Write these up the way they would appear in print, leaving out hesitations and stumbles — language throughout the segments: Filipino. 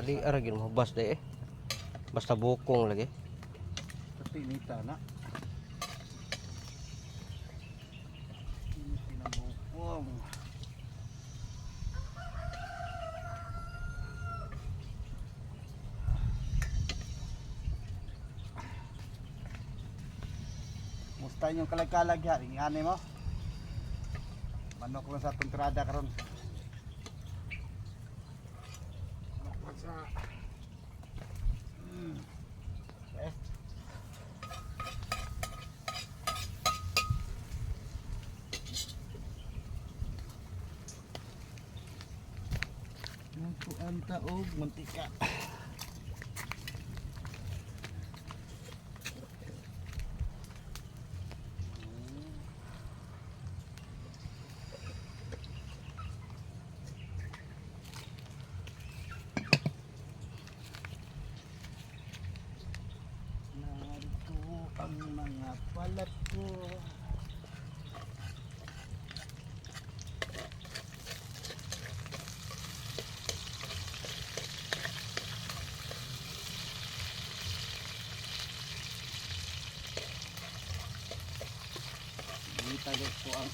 Dali ara gyud mo bas de eh. Basta bukong lagi. Tinita na. Tinita na bukong. Musta yung kalag-kalag ya, ingani mo. Manok lang sa tuntrada karon. Manok lang sa eh. Ang taog mantika. Ang mga palat ko. Dito ko ang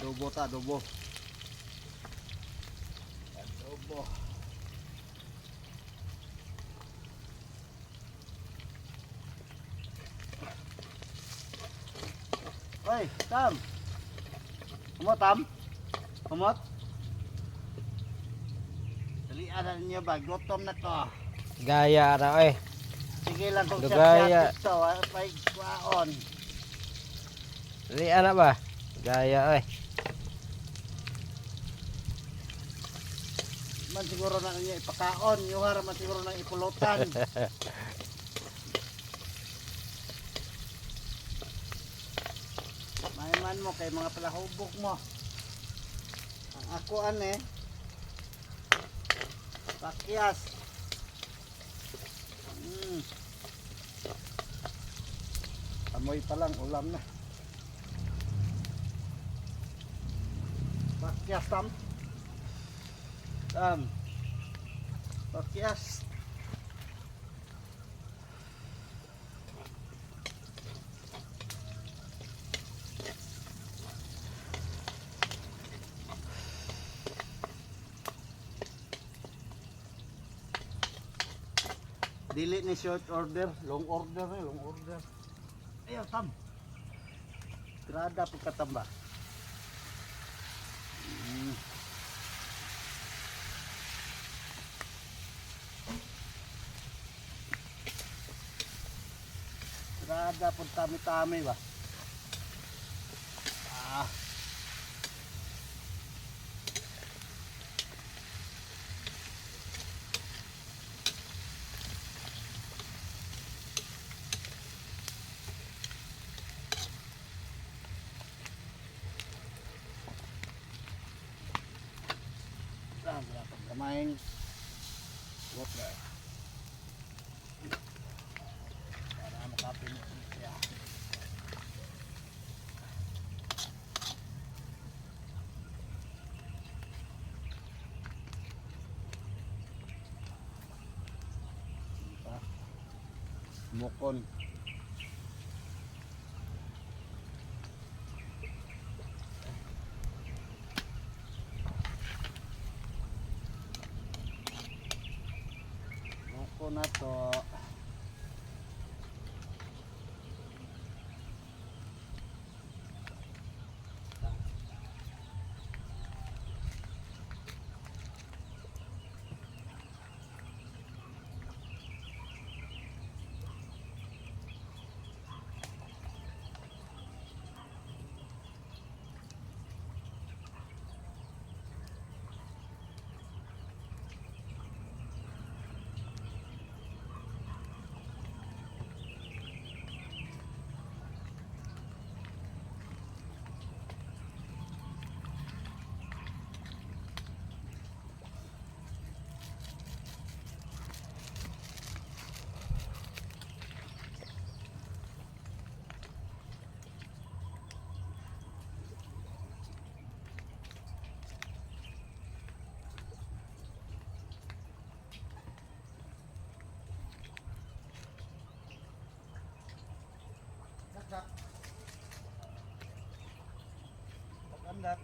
adobo ta, adobo. Adobo. Oy, Tam. Kumot, Tam. Kumot. Dalian na ninyo ba? Gutom na to. Gaya ra eh. Sige lang kung Dugaya. siya ito. May kwaon. Dali ana ba? Gaya eh. Man siguro na niya ipakaon. Yung harap man siguro na ipulutan. Maiman mo kay mga palahubog mo. Ang akuan eh. Pakyas. Amoy pa lang, ulam na. Pakyas, Tam. Tam. Pakyas. Dili ni short order, long order eh, long order. Ayaw, Tam. Grada po katamba. Grada po tami-tami ba? Ah. Kamain water para makapin siya. Mukon na to. Pag-andak.